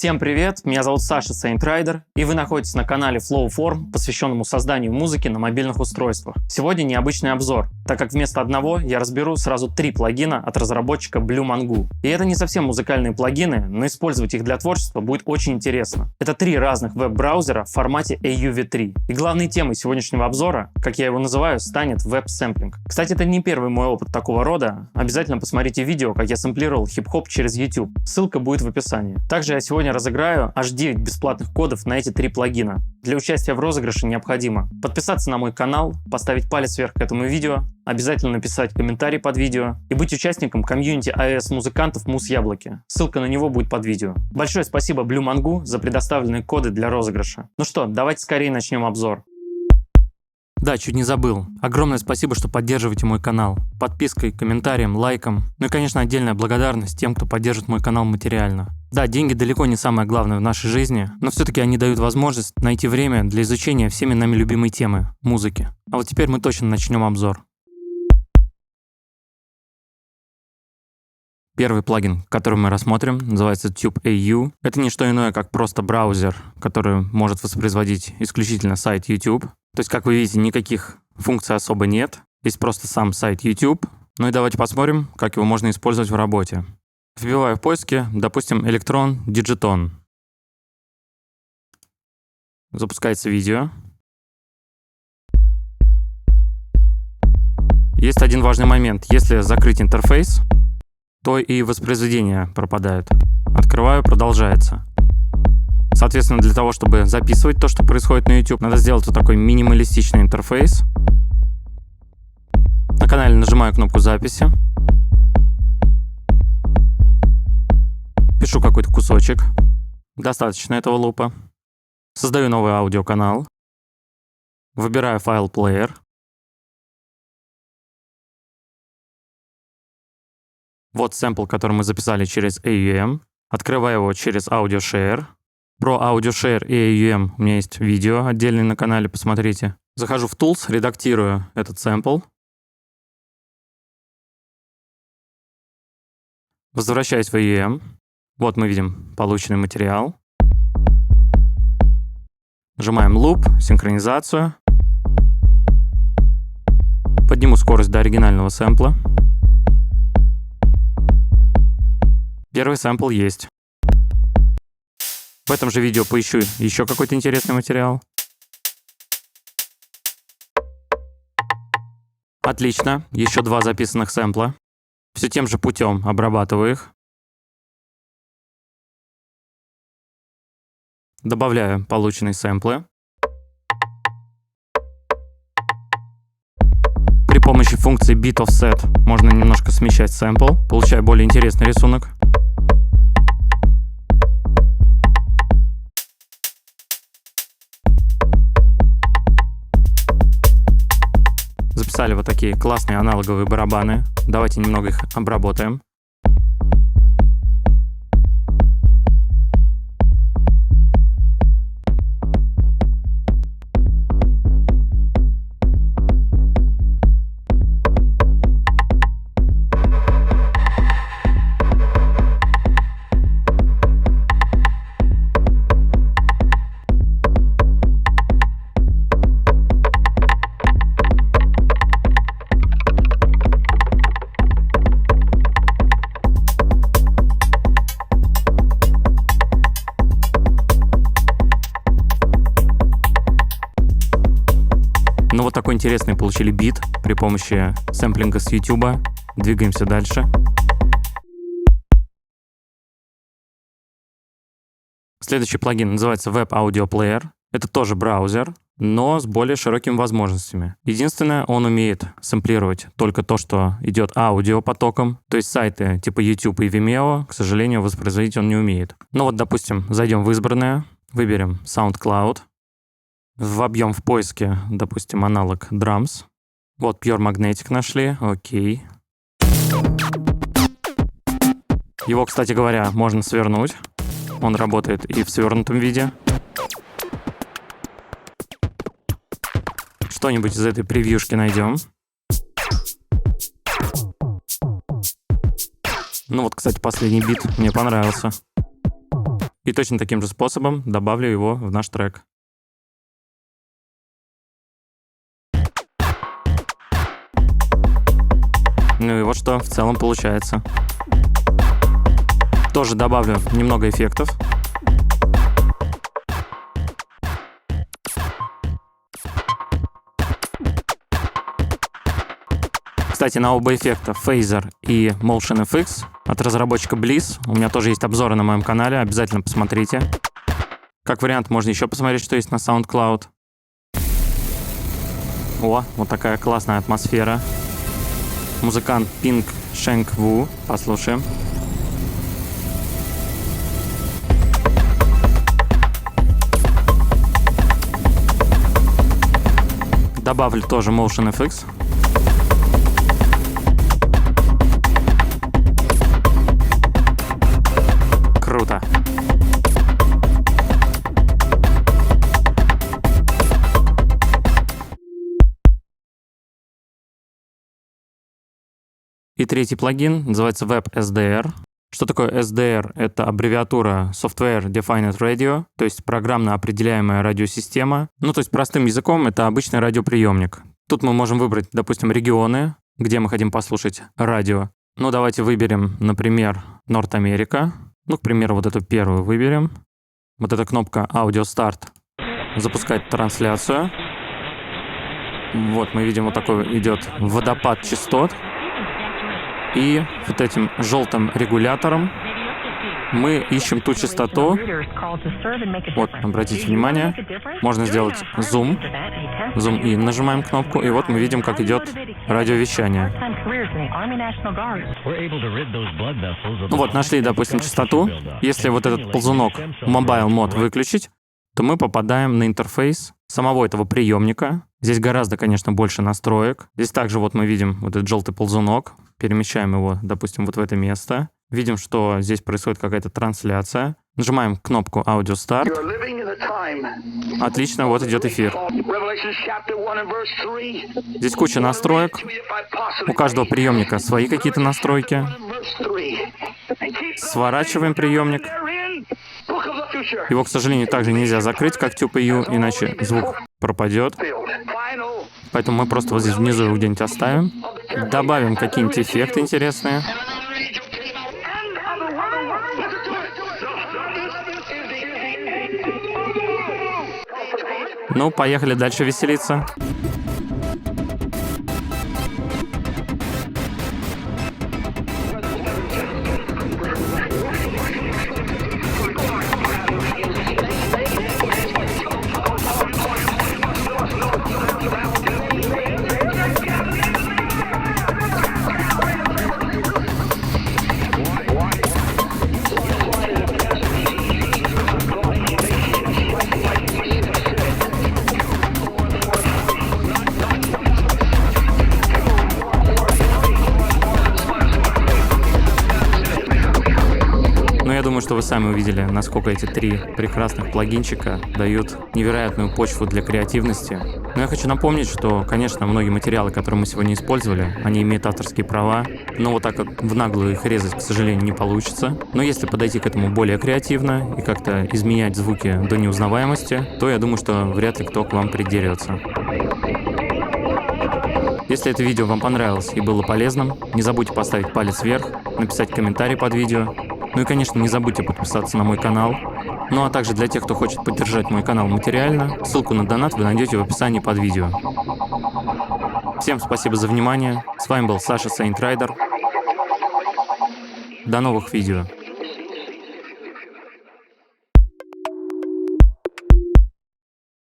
Всем привет, меня зовут Саша Saintrider, и вы находитесь на канале Flowform, посвященному созданию музыки на мобильных устройствах. Сегодня необычный обзор, так как вместо одного я разберу сразу 3 плагина от разработчика Blue Mango. И это не совсем музыкальные плагины, но использовать их для творчества будет очень интересно. Это 3 разных веб-браузера в формате AUV3. И главной темой сегодняшнего обзора, как я его называю, станет веб-сэмплинг. Кстати, это не первый мой опыт такого рода. Обязательно посмотрите видео, как я сэмплировал хип-хоп через YouTube. Ссылка будет в описании. Также я сегодня разыграю аж 9 бесплатных кодов на эти 3 плагина. Для участия в розыгрыше необходимо подписаться на мой канал, поставить палец вверх к этому видео, обязательно написать комментарий под видео и быть участником комьюнити iOS-музыкантов Мус-Яблоки. Ссылка на него будет под видео. Большое спасибо Blue Mango за предоставленные коды для розыгрыша. Ну что, давайте скорее начнем обзор. Да, чуть не забыл. Огромное спасибо, что поддерживаете мой канал. Подпиской, комментарием, лайком. Ну и, конечно, отдельная благодарность тем, кто поддержит мой канал материально. Да, деньги далеко не самое главное в нашей жизни, но все-таки они дают возможность найти время для изучения всеми нами любимой темы – музыки. А вот теперь мы точно начнем обзор. Первый плагин, который мы рассмотрим, называется TubeAU. Это не что иное, как просто браузер, который может воспроизводить исключительно сайт YouTube. То есть, как вы видите, никаких функций особо нет. Есть просто сам сайт YouTube. Ну и давайте посмотрим, как его можно использовать в работе. Вбиваю в поиске, допустим, Electron Digiton. Запускается видео. Есть один важный момент. Если закрыть интерфейс, то и воспроизведение пропадает. Открываю, продолжается. Соответственно, для того, чтобы записывать то, что происходит на YouTube, надо сделать вот такой минималистичный интерфейс. На канале нажимаю кнопку записи. Пишу какой-то кусочек. Достаточно этого лупа. Создаю новый аудиоканал. Выбираю файл-плеер. Вот сэмпл, который мы записали через AUM. Открываю его через AudioShare. Про AudioShare и AUM у меня есть видео отдельное на канале, посмотрите. Захожу в Tools, редактирую этот сэмпл. Возвращаюсь в AUM. Вот мы видим полученный материал. Нажимаем Loop, синхронизацию. Подниму скорость до оригинального сэмпла. Первый сэмпл есть. В этом же видео поищу еще какой-то интересный материал. Отлично, еще 2 записанных сэмпла. Все тем же путем обрабатываю их. Добавляю полученные сэмплы. При помощи функции BitOffset можно немножко смещать сэмпл, получая более интересный рисунок. Записали вот такие классные аналоговые барабаны. Давайте немного их обработаем. Ну вот такой интересный получили бит при помощи сэмплинга с YouTube. Двигаемся дальше. Следующий плагин называется Web Audio Player. Это тоже браузер, но с более широкими возможностями. Единственное, он умеет сэмплировать только то, что идет аудиопотоком. То есть сайты типа YouTube и Vimeo, к сожалению, воспроизводить он не умеет. Ну вот, допустим, зайдем в избранное, выберем SoundCloud. Вобьем в поиске, допустим, аналог Drums. Вот Pure Magnetic нашли, окей. Его, кстати говоря, можно свернуть. Он работает и в свернутом виде. Что-нибудь из этой превьюшки найдем. Ну вот, кстати, последний бит мне понравился. И точно таким же способом добавлю его в наш трек. Ну и вот что в целом получается. Тоже добавлю немного эффектов. Кстати, на оба эффекта Phaser и Motion FX от разработчика Bliss у меня тоже есть обзоры на моем канале, обязательно посмотрите. Как вариант, можно еще посмотреть, что есть на SoundCloud. О, вот такая классная атмосфера. Музыкант Pink Sheng Wu, послушаем. Добавлю тоже Motion FX. Круто. И третий плагин называется WebSDR. Что такое SDR? Это аббревиатура Software Defined Radio, то есть программно определяемая радиосистема. Ну, то есть простым языком это обычный радиоприемник. Тут мы можем выбрать, допустим, регионы, где мы хотим послушать радио. Ну, давайте выберем, например, Норт-Америка. Ну, к примеру, вот эту первую выберем. Вот эта кнопка Audio Start запускает трансляцию. Вот мы видим, вот такой идет водопад частот. И вот этим желтым регулятором мы ищем ту частоту. Вот, обратите внимание, можно сделать зум. Зум и нажимаем кнопку, и вот мы видим, как идет радиовещание. Ну вот, нашли, допустим, частоту. Если вот этот ползунок Mobile Mode выключить, то мы попадаем на интерфейс самого этого приемника. Здесь гораздо, конечно, больше настроек. Здесь также вот мы видим вот этот желтый ползунок. Перемещаем его, допустим, вот в это место. Видим, что здесь происходит какая-то трансляция. Нажимаем кнопку Audio Start. Отлично, вот идет эфир. Здесь куча настроек. У каждого приемника свои какие-то настройки. Сворачиваем приемник. Его, к сожалению, также нельзя закрыть, как TubeU, иначе звук пропадет. Поэтому мы просто вот здесь внизу его где-нибудь оставим. Добавим какие-нибудь эффекты интересные. Ну, поехали дальше веселиться. Я думаю, что вы сами увидели, насколько эти три прекрасных плагинчика дают невероятную почву для креативности. Но я хочу напомнить, что, конечно, многие материалы, которые мы сегодня использовали, они имеют авторские права, но вот так вот в наглую их резать, к сожалению, не получится. Но если подойти к этому более креативно и как-то изменять звуки до неузнаваемости, то я думаю, что вряд ли кто к вам придерется. Если это видео вам понравилось и было полезным, не забудьте поставить палец вверх, написать комментарий под видео. Ну и, конечно, не забудьте подписаться на мой канал. Ну а также для тех, кто хочет поддержать мой канал материально, ссылку на донат вы найдете в описании под видео. Всем спасибо за внимание. С вами был Саша Saint Rider. До новых видео.